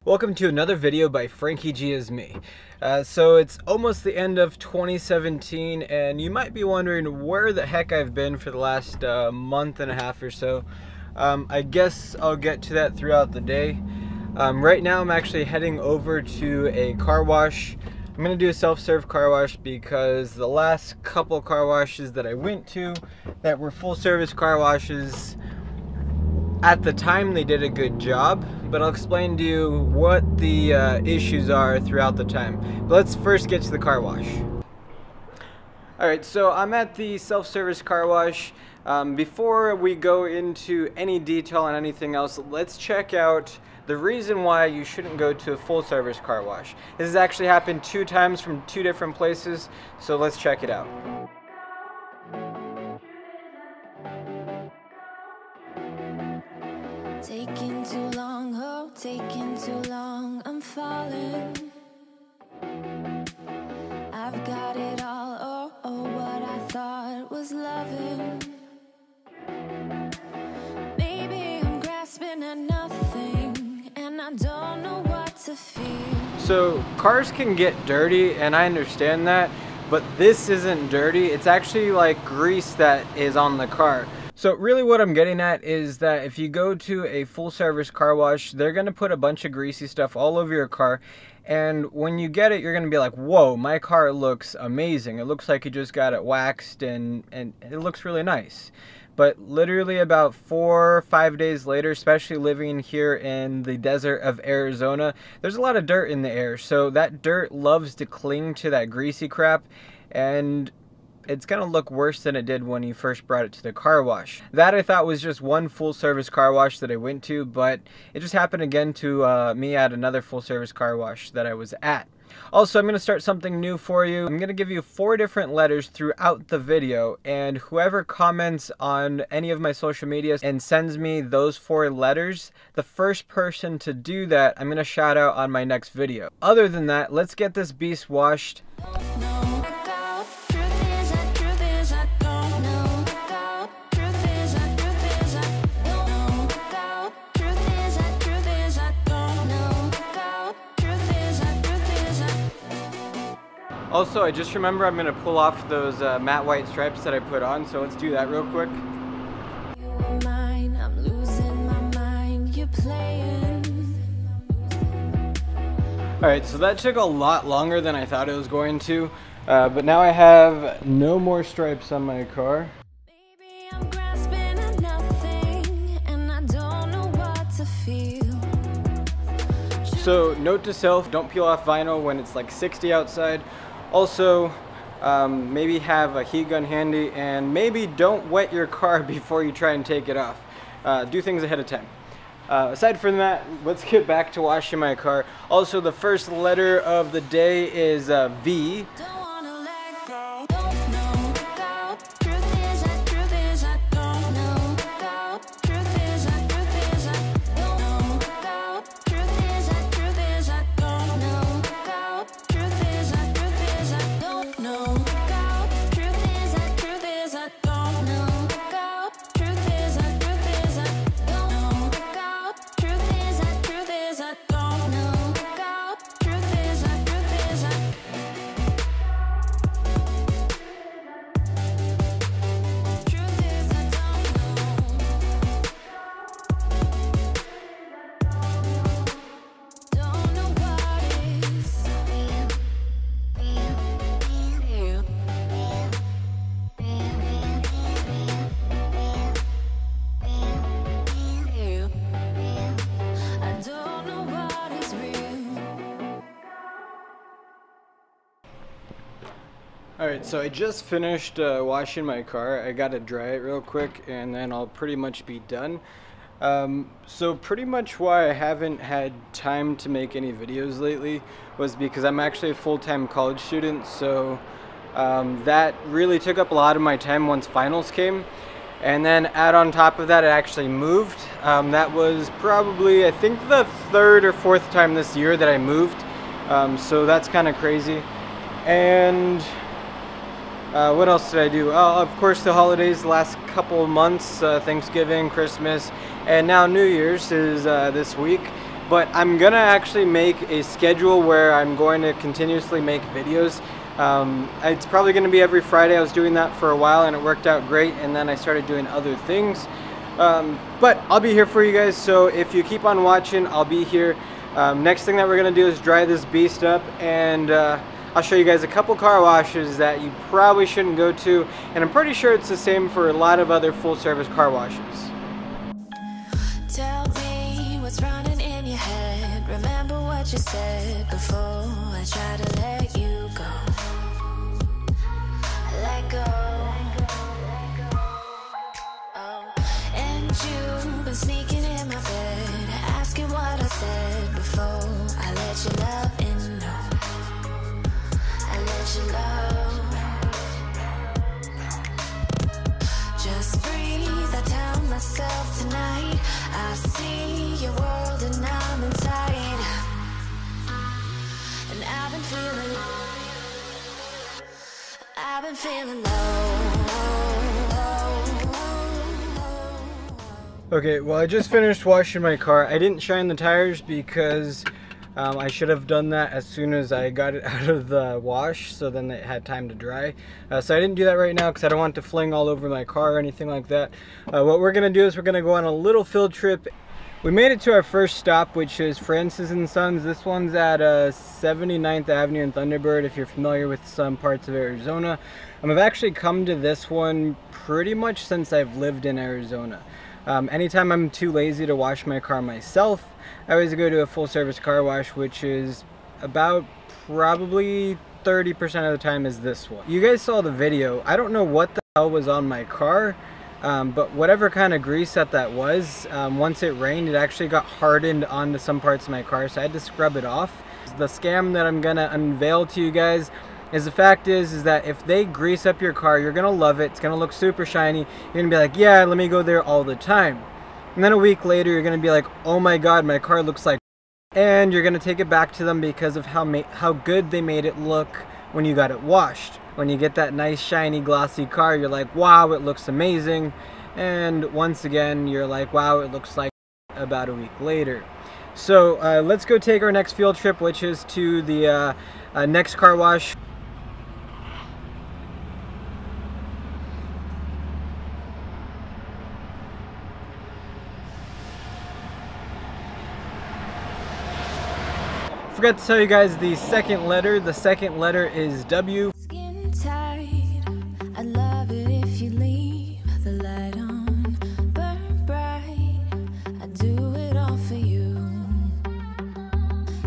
Welcome to another video by FrankieGisMe. So it's almost the end of 2017 and you might be wondering where the heck I've been for the last month and a half or so. I guess I'll get to that throughout the day. Right now I'm actually heading over to a car wash. I'm going to do a self-serve car wash because the last couple car washes that I went to that were full service car washes, at the time they did a good job, but I'll explain to you what the issues are throughout the time. But let's first get to the car wash. Alright, so I'm at the self-service car wash. Before we go into any detail on anything else, let's check out the reason why you shouldn't go to a full-service car wash. This has actually happened 2 times from 2 different places, so let's check it out. Taking too long, oh, taking too long, I'm falling. I've got it all, oh, what I thought was loving. Maybe I'm grasping at nothing, and I don't know what to feel. So cars can get dirty, and I understand that, but this isn't dirty. It's actually like grease that is on the car. So really what I'm getting at is that if you go to a full service car wash, they're going to put a bunch of greasy stuff all over your car. And when you get it, you're going to be like, whoa, my car looks amazing. It looks like you just got it waxed and it looks really nice. But literally about 4 or 5 days later, especially living here in the desert of Arizona, there's a lot of dirt in the air. So that dirt loves to cling to that greasy crap, and it's going to look worse than it did when you first brought it to the car wash. That I thought was just one full service car wash that I went to, but it just happened again to me at another full service car wash that I was at. Also, I'm going to start something new for you. I'm going to give you 4 different letters throughout the video, and whoever comments on any of my social medias and sends me those 4 letters, the first person to do that, I'm going to shout out on my next video. Other than that, let's get this beast washed. Also, I just remember I'm going to pull off those matte white stripes that I put on, so let's do that real quick. You are mine, I'm losing my mind, you're playing. Alright, so that took a lot longer than I thought it was going to, but now I have no more stripes on my car. Maybe I'm grasping at nothing, and I don't know what to feel. So, note to self, don't peel off vinyl when it's like 60 outside. Also, maybe have a heat gun handy, and maybe don't wet your car before you try and take it off. Do things ahead of time. Aside from that, let's get back to washing my car. Also, the first letter of the day is V. Don't wanna let go. Don't know go. Truth is I don't know go. Truth is I don't know go. Truth is I don't know go. Truth is I don't know go. Truth is I don't know go. Truth is I don't know go. Truth is I don't know go. Truth is I don't know what is real. I don't know what is real. Alright, so I just finished washing my car. I gotta dry it real quick and then I'll pretty much be done. So pretty much why I haven't had time to make any videos lately was because I'm actually a full-time college student, so that really took up a lot of my time once finals came. And then add on top of that, I actually moved. That was probably, I think, the 3rd or 4th time this year that I moved. So that's kind of crazy. And what else did I do? Of course, the holidays, the last couple of months, Thanksgiving, Christmas, and now New Year's is this week. but I'm gonna actually make a schedule where I'm going to continuously make videos. It's probably gonna be every Friday. I was doing that for a while and it worked out great, and then I started doing other things. But I'll be here for you guys, so if you keep on watching, I'll be here. Next thing that we're gonna do is dry this beast up, and I'll show you guys a couple car washes that you probably shouldn't go to, and I'm pretty sure it's the same for a lot of other full-service car washes. Tell me what's running in your head. Remember what you said before I try to let you go. Let go. Oh. And you've been sneaking in my bed, asking what I said before I let you love in. No, I let you love. Just breathe, I tell myself tonight. I see your world and I'm inside. And I've been feeling low. Okay, well, I just finished washing my car. I didn't shine the tires because I should have done that as soon as I got it out of the wash, so then it had time to dry. So I didn't do that right now because I don't want it to fling all over my car or anything like that. What we're gonna do is we're gonna go on a little field trip. We made it to our first stop, which is Francis & Sons. This one's at 79th Avenue in Thunderbird, if you're familiar with some parts of Arizona. I've actually come to this one pretty much since I've lived in Arizona. Anytime I'm too lazy to wash my car myself, I always go to a full-service car wash, which is about probably 30% of the time is this one. You guys saw the video. I don't know what the hell was on my car, but whatever kind of grease that was, once it rained, it actually got hardened onto some parts of my car, so I had to scrub it off. The scam that I'm gonna unveil to you guys is the fact is that if they grease up your car, you're gonna love it. It's gonna look super shiny. You're gonna be like, yeah, let me go there all the time. And then a week later, you're gonna be like, oh my god, my car looks like, and you're gonna take it back to them because of how good they made it look when you got it washed. When you get that nice shiny glossy car, you're like, wow, it looks amazing. And once again, you're like, wow, it looks like about a week later. So let's go take our next field trip, which is to the next car wash. Forgot to tell you guys the second letter. The second letter is W. Skin tight. I'd love it if you leave the light on, burn bright. I do it all for you.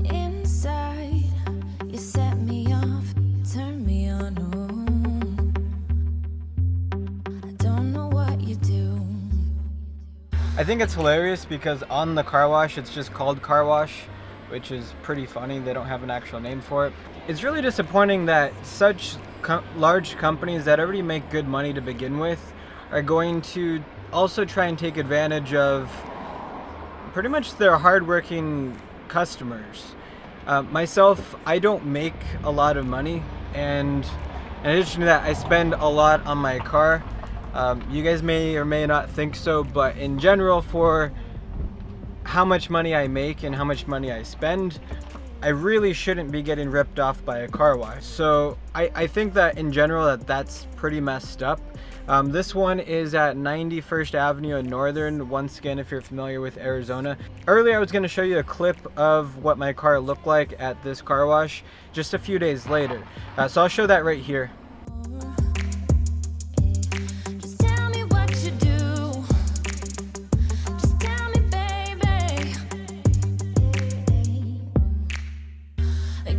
Inside, you set me off, turn me on. I don't know what you do. I think it's hilarious because on the car wash, it's just called car wash, which is pretty funny. They don't have an actual name for it. It's really disappointing that such large companies that already make good money to begin with are going to also try and take advantage of pretty much their hardworking customers. Myself, I don't make a lot of money, and in addition to that, I spend a lot on my car. You guys may or may not think so, but in general, for how much money I make and how much money I spend, I really shouldn't be getting ripped off by a car wash. So I think that in general that's pretty messed up. This one is at 91st Avenue in Northern, once again if you're familiar with Arizona. Earlier I was going to show you a clip of what my car looked like at this car wash just a few days later. So I'll show that right here. Just tell me what you do. Just tell me, baby.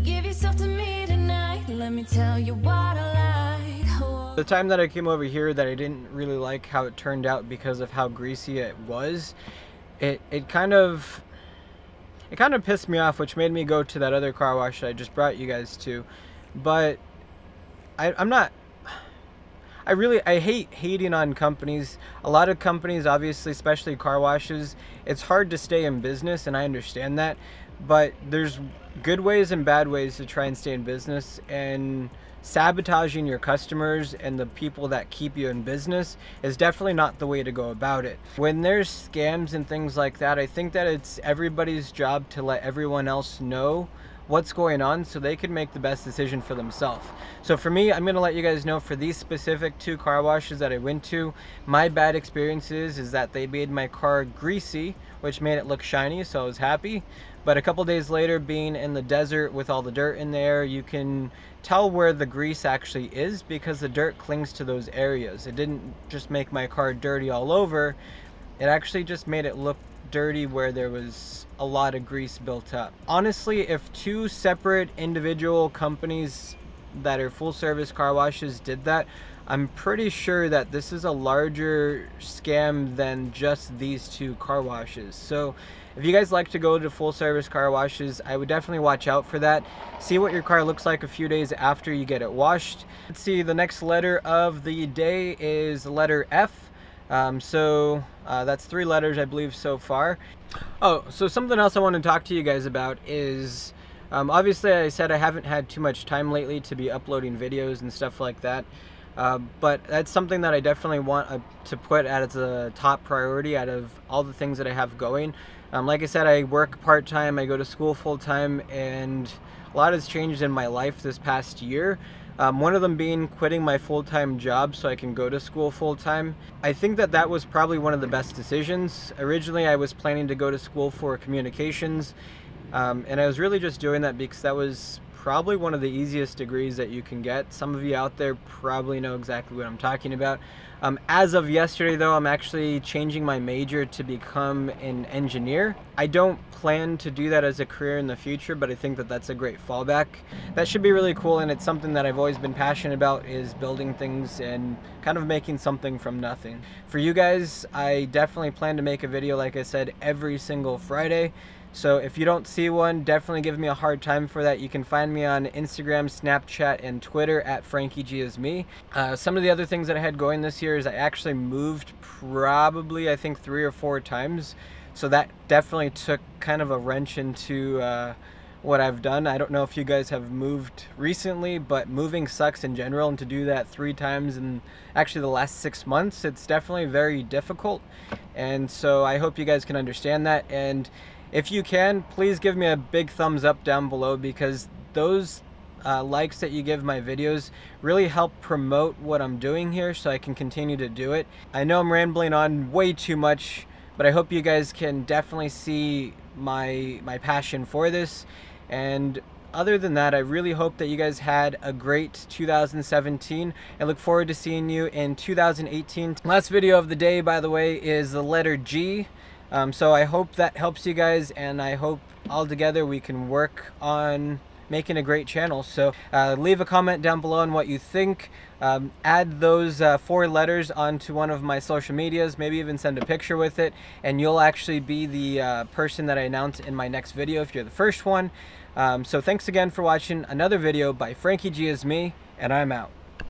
Give yourself to me tonight. Let me tell you what I like. The time that I came over here that I didn't really like how it turned out because of how greasy it was, it kind of pissed me off, which made me go to that other car wash that I just brought you guys to. But I hate hating on companies. A lot of companies, obviously, especially car washes, it's hard to stay in business, and I understand that, but there's good ways and bad ways to try and stay in business, and sabotaging your customers and the people that keep you in business is definitely not the way to go about it. When there's scams and things like that, I think that it's everybody's job to let everyone else know what's going on so they can make the best decision for themselves. So for me, I'm going to let you guys know, for these specific 2 car washes that I went to, my bad experiences is that they made my car greasy, which made it look shiny, so I was happy. But a couple days later, being in the desert with all the dirt in there, you can tell where the grease actually is because the dirt clings to those areas. It didn't just make my car dirty all over, it actually just made it look dirty where there was a lot of grease built up. Honestly, if 2 separate individual companies that are full service car washes did that, I'm pretty sure that this is a larger scam than just these 2 car washes. So if you guys like to go to full service car washes, I would definitely watch out for that. See what your car looks like a few days after you get it washed. Let's see, the next letter of the day is the letter F. That's 3 letters, I believe, so far. Oh, so something else I want to talk to you guys about is, obviously I said I haven't had too much time lately to be uploading videos and stuff like that. But that's something that I definitely want to put as a top priority out of all the things that I have going. Like I said, I work part-time, I go to school full-time, and a lot has changed in my life this past year. One of them being quitting my full-time job so I can go to school full-time. I think that that was probably one of the best decisions. Originally, I was planning to go to school for communications, and I was really just doing that because that was probably one of the easiest degrees that you can get. Some of you out there probably know exactly what I'm talking about. As of yesterday though, I'm actually changing my major to become an engineer. I don't plan to do that as a career in the future, but I think that that's a great fallback. That should be really cool, and it's something that I've always been passionate about, is building things and kind of making something from nothing. For you guys, I definitely plan to make a video, like I said, every single Friday. So if you don't see one, definitely give me a hard time for that. You can find me on Instagram, Snapchat, and Twitter at FrankieGisMe. Some of the other things that I had going this year is I actually moved probably, I think, 3 or 4 times. So that definitely took kind of a wrench into what I've done. I don't know if you guys have moved recently, but moving sucks in general, and to do that 3 times in actually the last 6 months, it's definitely very difficult. And so I hope you guys can understand that. And if you can, please give me a big thumbs up down below, because those likes that you give my videos really help promote what I'm doing here so I can continue to do it. I know I'm rambling on way too much, but I hope you guys can definitely see my passion for this. And other than that, I really hope that you guys had a great 2017. I look forward to seeing you in 2018. Last video of the day, by the way, is the letter G. So I hope that helps you guys, and I hope all together we can work on making a great channel. So leave a comment down below on what you think. Add those 4 letters onto one of my social medias, maybe even send a picture with it, and you'll actually be the person that I announce in my next video if you're the first one. So thanks again for watching another video by FrankieGisMe, and I'm out.